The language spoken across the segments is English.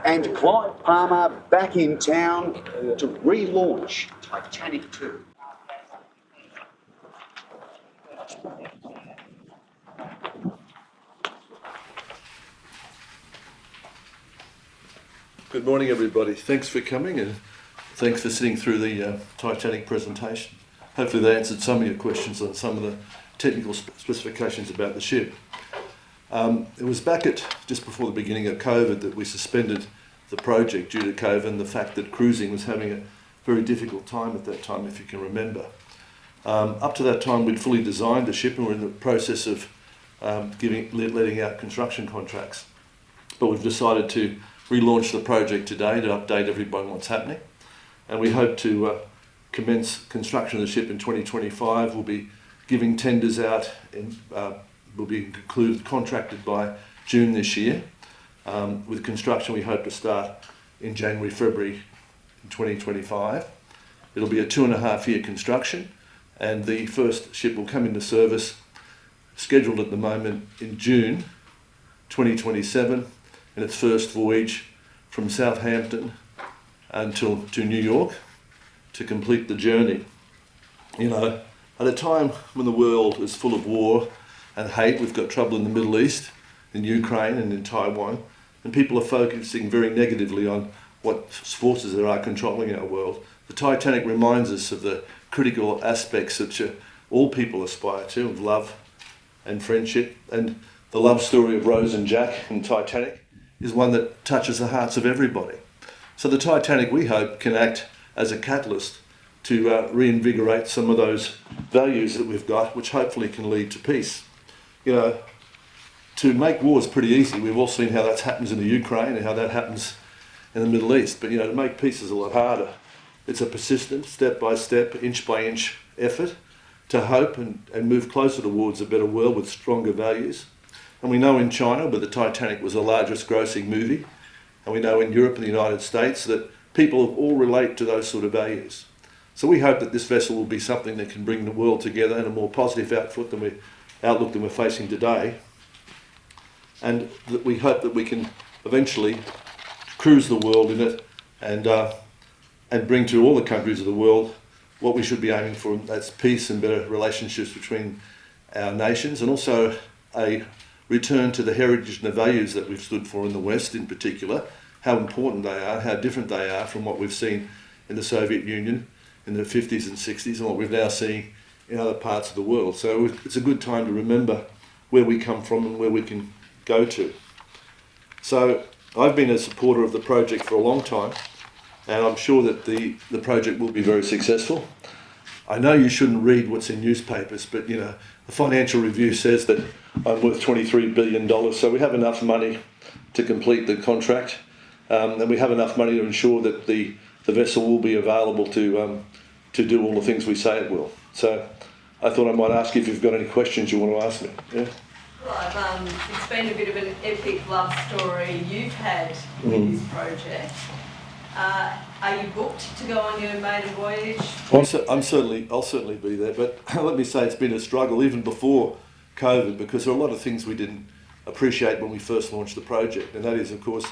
And Clive Palmer back in town to relaunch Titanic II. Good morning, everybody. Thanks for coming and thanks for sitting through the Titanic presentation. Hopefully they answered some of your questions on some of the technical specifications about the ship. It was back at just before the beginning of COVID that we suspended the project due to COVID and the fact that cruising was having a very difficult time at that time, if you can remember. Up to that time, we'd fully designed the ship and we're in the process of letting out construction contracts. But we've decided to relaunch the project today to update everybody on what's happening. And we hope to commence construction of the ship in 2025. We'll be giving tenders out and will be contracted by June this year. With construction, we hope to start in January, February 2025. It'll be a 2.5-year construction, and the first ship will come into service, scheduled at the moment in June 2027, in its first voyage from Southampton to New York to complete the journey. You know, at a time when the world is full of war and hate, we've got trouble in the Middle East, in Ukraine and in Taiwan, and people are focusing very negatively on what forces there are controlling our world. The Titanic reminds us of the critical aspects that all people aspire to, of love and friendship. And the love story of Rose and Jack in Titanic is one that touches the hearts of everybody. So the Titanic, we hope, can act as a catalyst to reinvigorate some of those values that we've got, which hopefully can lead to peace. You know, to make war is pretty easy. We've all seen how that happens in the Ukraine and how that happens in the Middle East. But, you know, to make peace is a lot harder. It's a persistent, step-by-step, inch-by-inch effort to hope and move closer towards a better world with stronger values. And we know in China, where the Titanic was the largest grossing movie, and we know in Europe and the United States that people all relate to those sort of values. So we hope that this vessel will be something that can bring the world together in a more positive outlook than we're facing today. And that we hope that we can eventually cruise the world in it and bring to all the countries of the world what we should be aiming for, and that's peace and better relationships between our nations, and also a return to the heritage and the values that we've stood for in the West in particular, how important they are, how different they are from what we've seen in the Soviet Union in the 50s and 60s and what we're now seeing in other parts of the world. So it's a good time to remember where we come from and where we can go to. So I've been a supporter of the project for a long time, and I'm sure that the project will be very successful. I know you shouldn't read what's in newspapers, but you know, the Financial Review says that I'm worth $23 billion, so we have enough money to complete the contract, and we have enough money to ensure that the vessel will be available to do all the things we say it will. So I thought I might ask you if you've got any questions you want to ask me. Yeah? Well, it's been a bit of an epic love story you've had with this project. Are you booked to go on your maiden voyage? I'll certainly be there, but let me say it's been a struggle even before COVID, because there are a lot of things we didn't appreciate when we first launched the project, and that is, of course,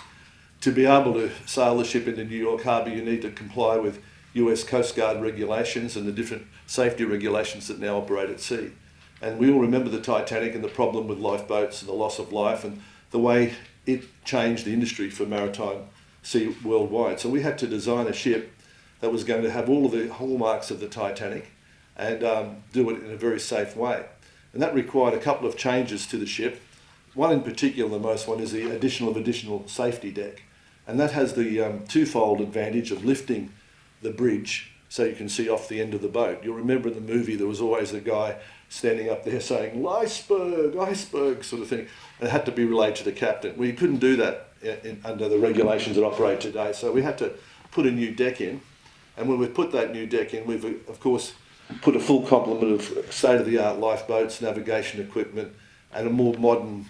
to be able to sail the ship into New York Harbour, you need to comply with US Coast Guard regulations and the different safety regulations that now operate at sea. And we all remember the Titanic and the problem with lifeboats and the loss of life and the way it changed the industry for maritime sea worldwide. So we had to design a ship that was going to have all of the hallmarks of the Titanic and do it in a very safe way. And that required a couple of changes to the ship. One in particular, the most one, is the additional safety deck. And that has the twofold advantage of lifting the bridge so you can see off the end of the boat. You'll remember in the movie there was always a guy standing up there saying, iceberg, iceberg, sort of thing. And it had to be relayed to the captain. We couldn't do that under the regulations that operate today. So we had to put a new deck in. And when we put that new deck in, we've, of course, put a full complement of state-of-the-art lifeboats, navigation equipment, and a more modern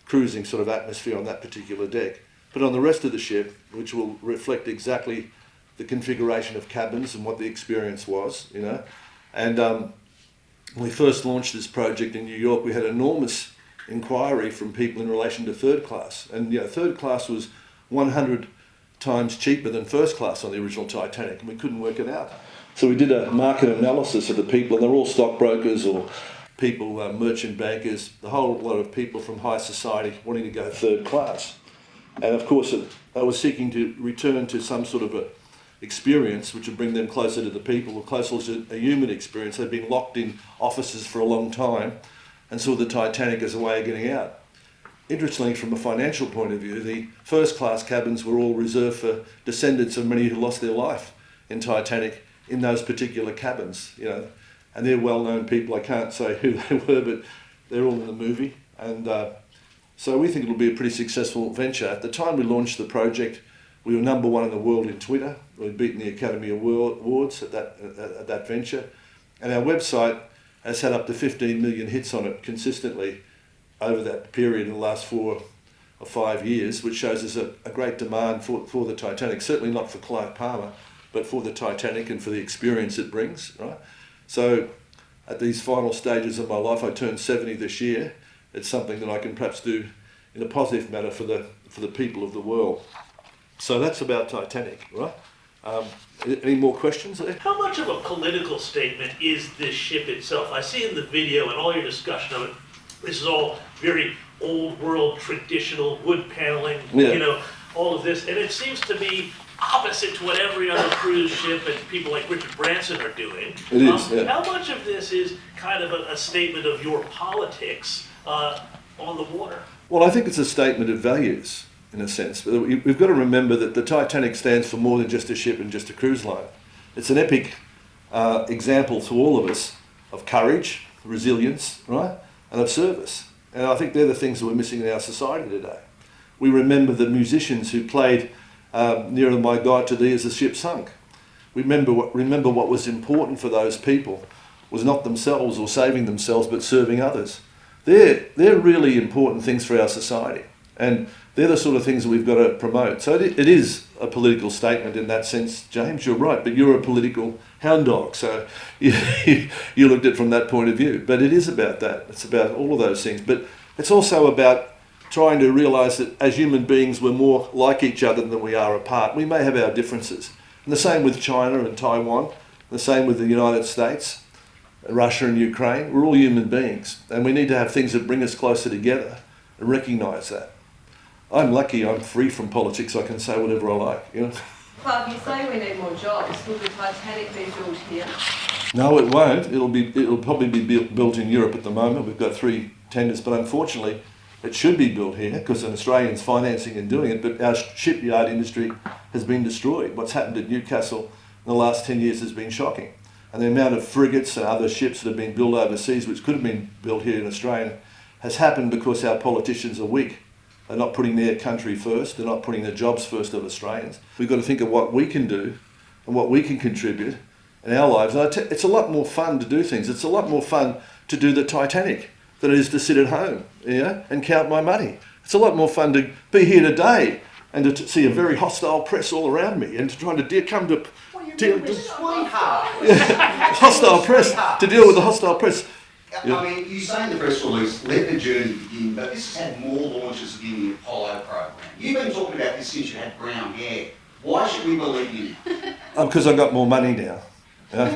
cruising sort of atmosphere on that particular deck. But on the rest of the ship, which will reflect exactly the configuration of cabins and what the experience was, you know. And when we first launched this project in New York, we had enormous inquiry from people in relation to third class. And, you know, third class was 100 times cheaper than first class on the original Titanic, and we couldn't work it out. So we did a market analysis of the people, and they're all stockbrokers or people, merchant bankers, the whole lot of people from high society wanting to go third class. And of course, I was seeking to return to some sort of a experience which would bring them closer to the people, or closer to a human experience. They'd been locked in offices for a long time and saw the Titanic as a way of getting out. Interestingly, from a financial point of view, the first class cabins were all reserved for descendants of many who lost their life in Titanic in those particular cabins, you know. And they're well-known people. I can't say who they were, but they're all in the movie. And so we think it'll be a pretty successful venture. At the time we launched the project, we were #1 in the world in Twitter. We'd beaten the Academy Awards at that venture. And our website has had up to 15 million hits on it consistently over that period in the last 4 or 5 years, which shows us a great demand for the Titanic. Certainly not for Clive Palmer, but for the Titanic and for the experience it brings, right? So at these final stages of my life, I turned 70 this year. It's something that I can perhaps do in a positive manner for the people of the world. So that's about Titanic, right? Any more questions there? How much of a political statement is this ship itself? I see in the video and all your discussion of it, this is all very old world, traditional wood paneling, Yeah. you know, all of this. And it seems to be opposite to what every other cruise ship and people like Richard Branson are doing. It is, yeah. How much of this is kind of a statement of your politics on the water? Well, I think it's a statement of values, in a sense. But we've got to remember that the Titanic stands for more than just a ship and just a cruise line. It's an epic example to all of us of courage, resilience, right, and of service. And I think they're the things that we're missing in our society today. We remember the musicians who played Nearer My God to Thee as the ship sunk. Remember what was important for those people was not themselves or saving themselves, but serving others. They're really important things for our society, and they're the sort of things that we've got to promote. So it is a political statement in that sense, James, you're right, but you're a political hound dog, so you looked at it from that point of view. But it is about that. It's about all of those things. But it's also about trying to realise that as human beings we're more like each other than we are apart. We may have our differences. And the same with China and Taiwan, the same with the United States, Russia and Ukraine. We're all human beings, and we need to have things that bring us closer together and recognise that. I'm lucky I'm free from politics. I can say whatever I like, you know. Clive, you say we need more jobs. Will the Titanic be built here? No, it won't. It'll probably be built in Europe at the moment. We've got 3 tenders, but unfortunately it should be built here because an Australian's financing and doing it, but our shipyard industry has been destroyed. What's happened at Newcastle in the last 10 years has been shocking. And the amount of frigates and other ships that have been built overseas, which could have been built here in Australia, has happened because our politicians are weak. They're not putting their country first. They're not putting the jobs first of Australians. We've got to think of what we can do and what we can contribute in our lives. And it's a lot more fun to do things. It's a lot more fun to do the Titanic than it is to sit at home, you know, and count my money. It's a lot more fun to be here today and to see a very hostile press all around me and to try to come to deal with hostile press, to deal with the hostile press. Yeah. I mean, you say in the press release, let the journey begin, but this has had more launches than the Apollo program. You've been talking about this since you had brown hair. Why should we believe you now? Because I've got more money now. Going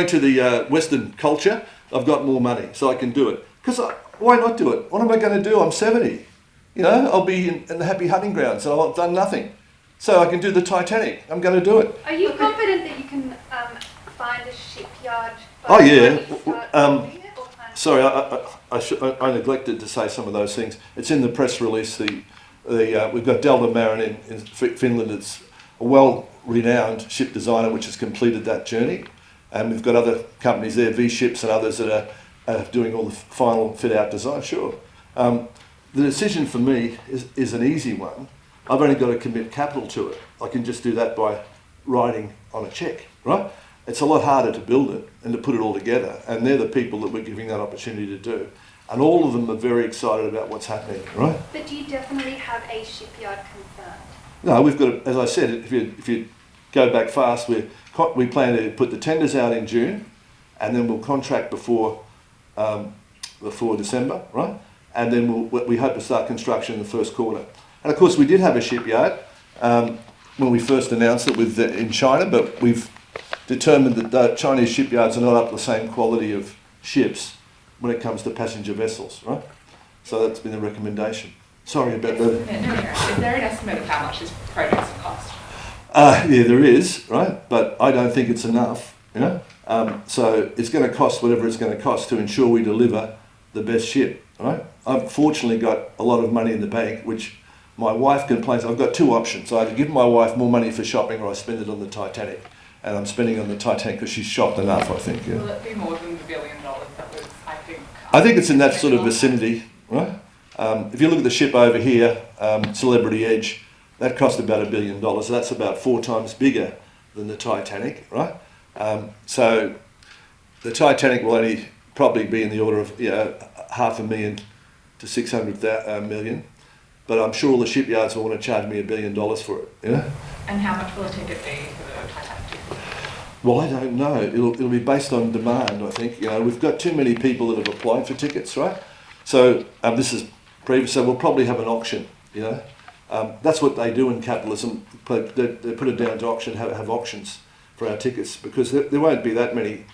to the Western culture, I've got more money, so I can do it. Because why not do it? What am I going to do? I'm 70. You know, I'll be in the happy hunting grounds, and I've done nothing. So I can do the Titanic. I'm going to do it. Are you confident that you can find a shipyard? Oh yeah. Sorry, I neglected to say some of those things. It's in the press release. We've got Deltamarin in Finland. It's a well-renowned ship designer which has completed that journey, and we've got other companies there, V-Ships and others that are doing all the final fit-out design. Sure. The decision for me is an easy one. I've only got to commit capital to it. I can just do that by writing on a cheque, right? It's a lot harder to build it and to put it all together, and they're the people that we're giving that opportunity to do. And all of them are very excited about what's happening, right? But do you definitely have a shipyard confirmed? No, we've got, as I said, if you go back fast, we plan to put the tenders out in June, and then we'll contract before December, right? And then we hope to start construction in the first quarter. And of course, we did have a shipyard when we first announced it in China, but we've determined that the Chinese shipyards are not up to the same quality of ships when it comes to passenger vessels, right? So that's been the recommendation. Sorry about that. Is there an estimate of how much this project's cost? Yeah, there is, right? But I don't think it's enough, you know? So it's going to cost whatever it's going to cost to ensure we deliver the best ship, right? I've fortunately got a lot of money in the bank, which my wife complains. I've got two options. I either give my wife more money for shopping or I spend it on the Titanic. And I'm spending on the Titanic because she's shopped enough, I think. Yeah. Will it be more than the $1 billion that was, I think? I think it's in that sort of vicinity, right? If you look at the ship over here, Celebrity Edge, that cost about $1 billion. So that's about 4 times bigger than the Titanic, right? So the Titanic will only probably be in the order of $500,000 to $600 million. But I'm sure all the shipyards will want to charge me $1 billion for it, you know? And how much will a ticket be for the Titanic II? Well, I don't know. It'll be based on demand, I think. You know, we've got too many people that have applied for tickets, right? So this is previous. So we'll probably have an auction. You know, that's what they do in capitalism. They put it down to auction, have auctions for our tickets because there won't be that many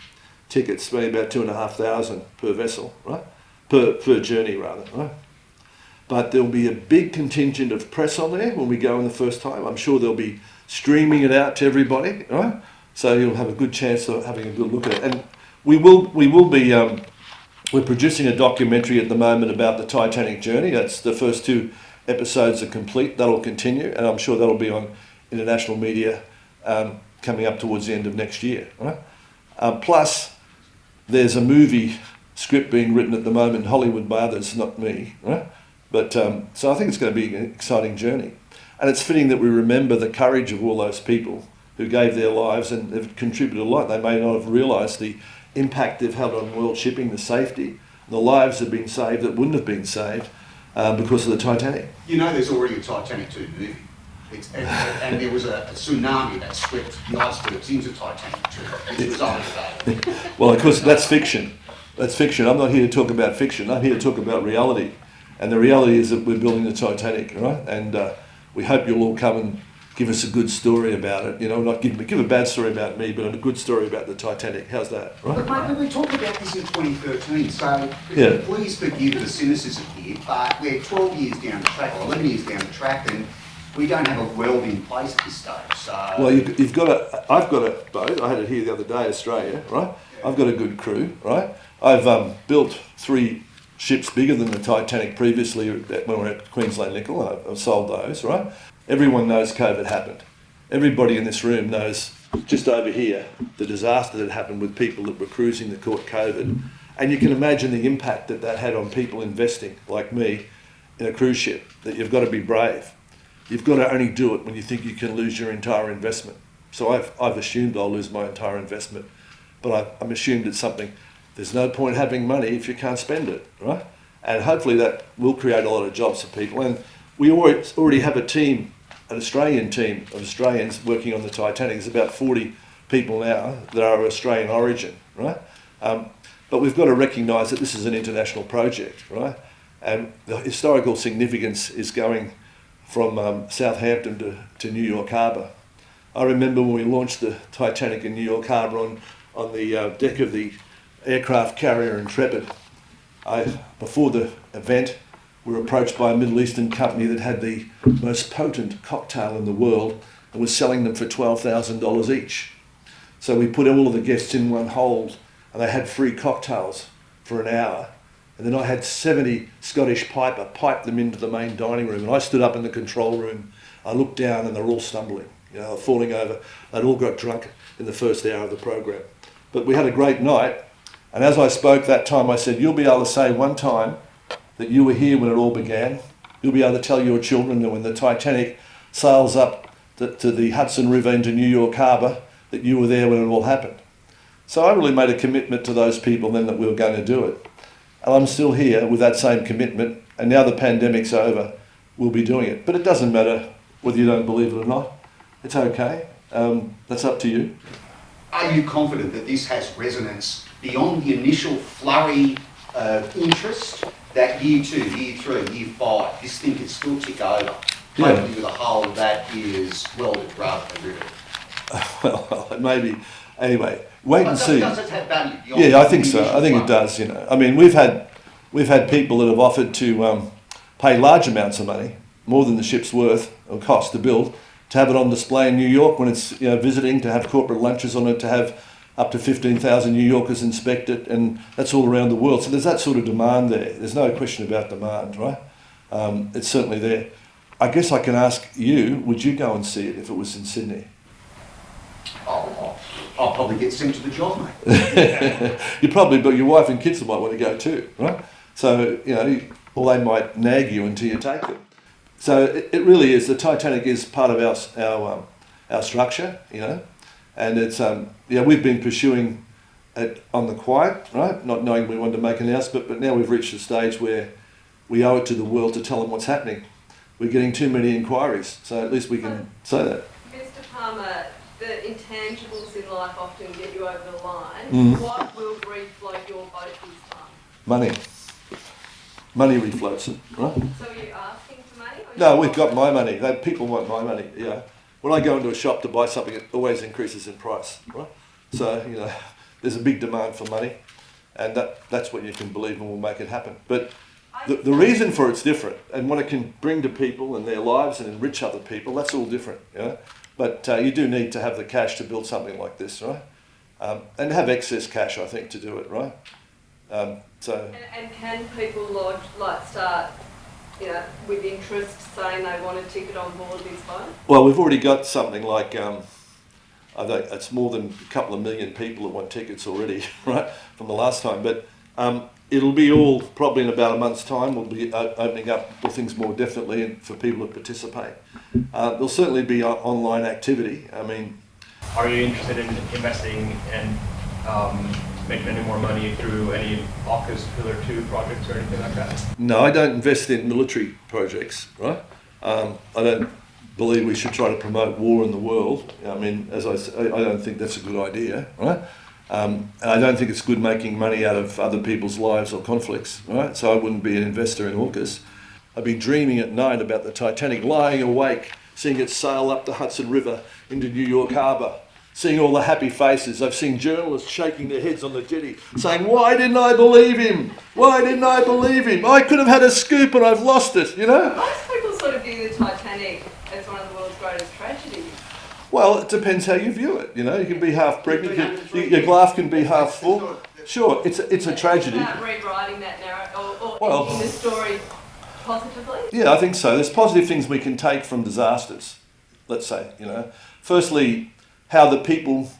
tickets. Maybe about 2,500 per vessel, right? Per journey, rather, right? But there'll be a big contingent of press on there when we go in the first time. I'm sure they'll be streaming it out to everybody, right? So you'll have a good chance of having a good look at it. And we will be, we're producing a documentary at the moment about the Titanic journey. That's the first 2 episodes are complete. That'll continue, and I'm sure that'll be on international media coming up towards the end of next year, right? Plus, there's a movie script being written at the moment in Hollywood by others, not me, right? But so I think it's going to be an exciting journey. And it's fitting that we remember the courage of all those people who gave their lives and have contributed a lot. They may not have realised the impact they've had on world shipping, the safety, the lives have been saved that wouldn't have been saved because of the Titanic. You know there's already a Titanic II movie. And there was a tsunami that swept the icebergs into Titanic II, which was unfair. Well, of course, that's fiction. That's fiction. I'm not here to talk about fiction. I'm here to talk about reality. And the reality is that we're building the Titanic, right? And we hope you'll all come and give us a good story about it. You know, not give a bad story about me, but a good story about the Titanic. How's that, right? But mate, we talked about this in 2013, so Yeah. please forgive the cynicism here, but we're 12 years down the track, or 11 years down the track, and we don't have a weld in place at this stage, so... Well, you've got I've got a boat. I had it here the other day, Australia, right? Yeah. I've got a good crew, right? I've built 3 ships bigger than the Titanic previously when we were at Queensland Nickel. I've sold those, right? Everyone knows COVID happened. Everybody in this room knows just over here the disaster that happened with people that were cruising that caught COVID. And you can imagine the impact that had on people investing, like me, in a cruise ship, that you've got to be brave. You've got to only do it when you think you can lose your entire investment. So I've assumed I'll lose my entire investment, but I'm assumed it's something. There's no point having money if you can't spend it, right? And hopefully that will create a lot of jobs for people. And we already have a team, an Australian team of Australians working on the Titanic. There's about 40 people now that are of Australian origin, right? But we've got to recognise that this is an international project, right? And the historical significance is going from Southampton to New York Harbour. I remember when we launched the Titanic in New York Harbour on the deck of the aircraft carrier Intrepid. Before the event, we were approached by a Middle Eastern company that had the most potent cocktail in the world and was selling them for $12,000 each. So we put all of the guests in one hold and they had free cocktails for an hour. And then I had 70 Scottish piper pipe them into the main dining room. And I stood up in the control room. I looked down and they're all stumbling, falling over. They'd all got drunk in the first hour of the program. But we had a great night. And as I spoke that time, I said, you'll be able to say one time that you were here when it all began. You'll be able to tell your children that when the Titanic sails up to the Hudson River into New York Harbour, that you were there when it all happened. So I really made a commitment to those people then that we were going to do it. And I'm still here with that same commitment, and now the pandemic's over, we'll be doing it. But it doesn't matter whether you don't believe it or not. It's okay. That's up to you. Are you confident that this has resonance beyond the initial flurry of interest, that year 2, year 3, year 5, this thing could still tick over floating with a hull that is welded rather than riveted. Well, maybe. Anyway, wait and see. Does it have value? Yeah, I think so. I think it does. I mean, we've had people that have offered to pay large amounts of money, more than the ship's worth or cost to build, to have it on display in New York when it's visiting, to have corporate lunches on it, to have up to 15,000 New Yorkers inspect it, and that's all around the world. So there's that sort of demand there. There's no question about demand, right? It's certainly there. I guess I can ask you, would you go and see it if it was in Sydney? I'll probably get sent to the job, mate. You probably, but your wife and kids might want to go too, right? So, or they might nag you until you take them. So it really is, the Titanic is part of our structure, and it's, we've been pursuing it on the quiet, right? Not knowing we wanted to make an announcement, but now we've reached a stage where we owe it to the world to tell them what's happening. We're getting too many inquiries, so at least we can say that. Mr. Palmer, the intangibles in life often get you over the line. What will refloat your boat this time? Money. Money refloats it, right? So are you asking for money? No, we've got my money. People want my money, When I go into a shop to buy something, it always increases in price, right? So, there's a big demand for money, and that's what you can believe, and we'll make it happen. But the reason for it's different, and what it can bring to people and their lives and enrich other people, that's all different, But you do need to have the cash to build something like this, right? And have excess cash, I think, to do it, right? And can people start, with interest saying they want a ticket on board this boat? Well, we've already got something like, I think it's more than a couple of million people that want tickets already, right, from the last time. But it'll be all, probably in about a month's time, we'll be opening up things more definitely for people to participate. There'll certainly be online activity. I mean... Are you interested in investing and making any more money through any AUKUS Pillar 2 projects or anything like that? No, I don't invest in military projects, right? I don't believe we should try to promote war in the world. I mean, as I say, I don't think that's a good idea, right? And I don't think it's good making money out of other people's lives or conflicts, right? So I wouldn't be an investor in AUKUS. I'd be dreaming at night about the Titanic, lying awake, seeing it sail up the Hudson River into New York Harbour, seeing all the happy faces. I've seen journalists shaking their heads on the jetty, saying, "Why didn't I believe him? Why didn't I believe him? I could have had a scoop and I've lost it," Most people sort of view the Titanic as one of the world's greatest tragedies. Well, it depends how you view it. You can be half pregnant, your glass can be half full. Sure, it's a tragedy. About rewriting that narrative or ending the story positively? Yeah, I think so. There's positive things we can take from disasters, let's say, Firstly, how the people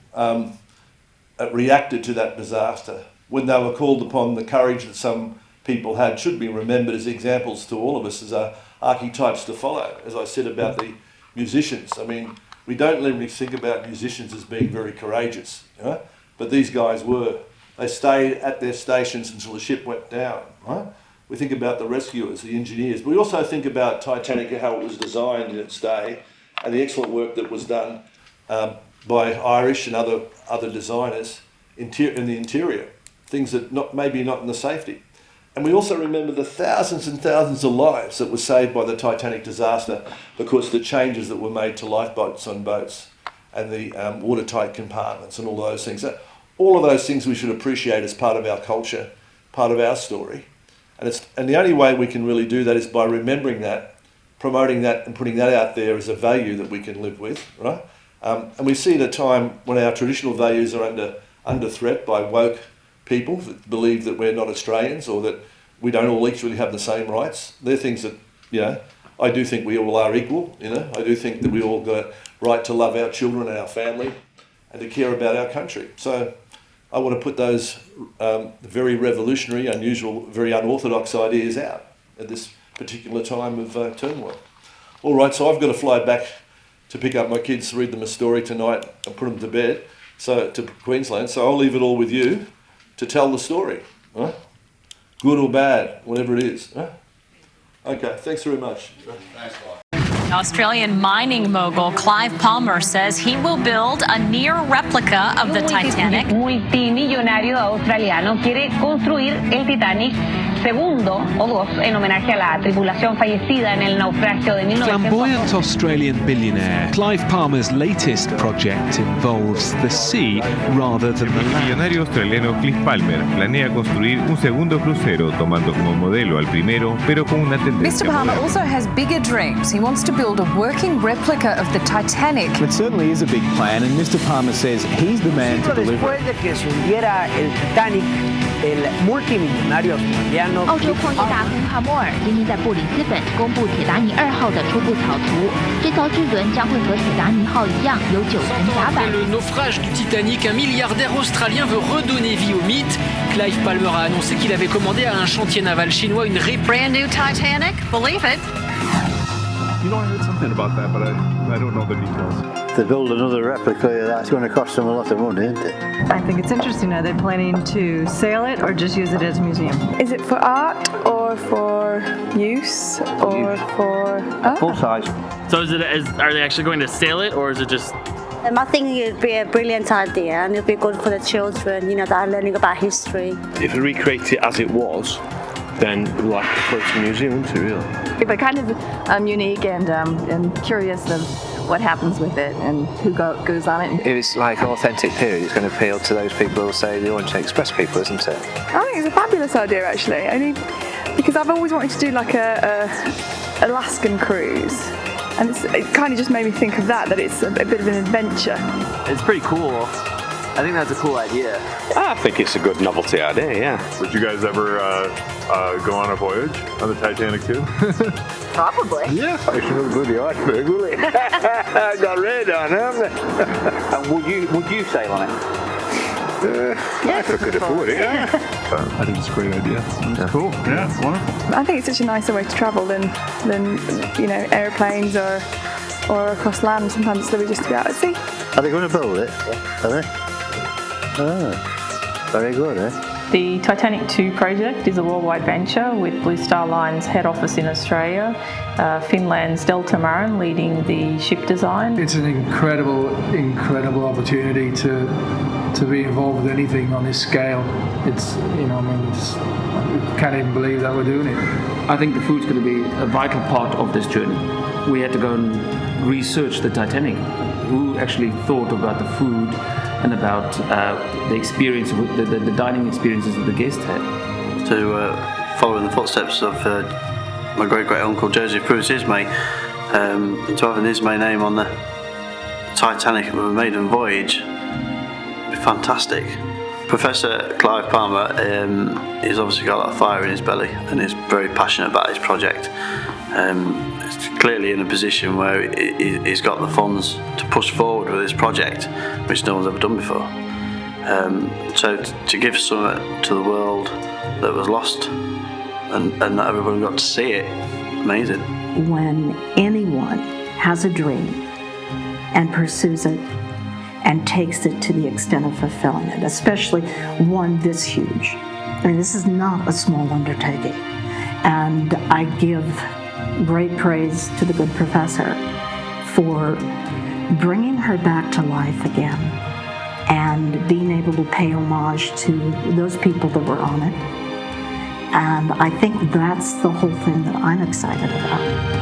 reacted to that disaster when they were called upon. The courage that some people had should be remembered as examples to all of us, as archetypes to follow. As I said about the musicians, I mean, we don't really think about musicians as being very courageous, but these guys were. They stayed at their stations until the ship went down, right? We think about the rescuers, the engineers, but we also think about Titanic, how it was designed in its day, and the excellent work that was done by Irish and other designers in the interior, things that maybe not in the safety. And we also remember the thousands and thousands of lives that were saved by the Titanic disaster because the changes that were made to lifeboats on boats and the watertight compartments and all those things. All of those things we should appreciate as part of our culture, part of our story. And the only way we can really do that is by remembering that, promoting that and putting that out there as a value that we can live with, right? And we see at a time when our traditional values are under threat by woke people that believe that we're not Australians or that we don't all equally have the same rights. They're things that, I do think we all are equal, I do think that we all got a right to love our children and our family and to care about our country. So I want to put those very revolutionary, unusual, very unorthodox ideas out at this particular time of turmoil. All right, so I've got to fly back to pick up my kids, read them a story tonight and put them to bed, to Queensland. So I'll leave it all with you to tell the story, right? Good or bad, whatever it is. Right? Okay, thanks very much. Thanks, Clive. Australian mining mogul Clive Palmer says he will build a near replica of the Titanic. Multimillonario australiano quiere construir el Titanic segundo o dos en homenaje a la tripulación fallecida en el naufragio de 1900. Flamboyant Australian billionaire Clive Palmer's latest project involves the sea rather than the El land. millonario australiano Clive Palmer planea construir un segundo crucero tomando como modelo al primero, pero con una tendencia Mr. Palmer moderna. also has bigger dreams. He wants to build a working replica of the Titanic. It certainly is a big plan, and Mr. Palmer says he's the man to deliver. Después de que se hundiera el Titanic, el multimillonario australiano 澳洲矿业大亨帕默尔今天在布里斯本公布铁达尼2号的初步草图。这艘巨轮将会和铁达尼号一样有9层甲板。 Le naufrage du Titanic, un milliardaire australien veut redonner vie au mythe. Clive Palmer a annoncé qu'il avait commandé à un chantier naval chinois une Brand new Titanic, believe it. You know, I heard something about that, but I don't know the details. To build another replica, that's going to cost them a lot of money, isn't it? I think it's interesting. Are they planning to sail it or just use it as a museum? Is it for art or for use or for... Full size. So are they actually going to sail it, or is it just... I think it would be a brilliant idea and it would be good for the children, you know, that are learning about history. If we recreate it as it was, then we'll have to put it to a museum, isn't it, really? But kind of unique and curious of what happens with it and who goes on it. If it's like an authentic period, it's going to appeal to those people who say the Orient Express people, isn't it? I think it's a fabulous idea, actually. Only because I've always wanted to do like a Alaskan cruise. And it kind of just made me think of that it's a bit of an adventure. It's pretty cool. I think that's a cool idea. I think it's a good novelty idea, yeah. Would you guys ever go on a voyage on the Titanic II? Probably. Yeah. It's another bloody iceberg, will it? Got red on, haven't they? And would you sail on it? Yeah, if I could afford it, yeah. I think it's a great idea. It's cool. Yeah, it's wonderful. I think it's such a nicer way to travel than you know, aeroplanes or across land. Sometimes it's lovely just to be out at sea. Are they going to build it? Yeah. Are they? Oh, very good, eh? The Titanic II project is a worldwide venture with Blue Star Line's head office in Australia, Finland's Deltamarin leading the ship design. It's an incredible opportunity to be involved with anything on this scale. It's, you know, I mean, I can't even believe that we're doing it. I think the food's going to be a vital part of this journey. We had to go and research the Titanic. Who actually thought about the food and about the experience, the dining experiences that the guests had? To follow in the footsteps of my great-great-uncle Joseph Bruce Ismay, to having Ismay name on the Titanic of a maiden voyage would be fantastic. Professor Clive Palmer, he's obviously got a lot of fire in his belly and is very passionate about his project. He's clearly in a position where he's got the funds to push forward with this project, which no one's ever done before. So to give something to the world that was lost and that everyone got to see it, amazing. When anyone has a dream and pursues it and takes it to the extent of fulfilling it, especially one this huge. I mean, this is not a small undertaking. And I give great praise to the good professor for bringing her back to life again and being able to pay homage to those people that were on it. And I think that's the whole thing that I'm excited about.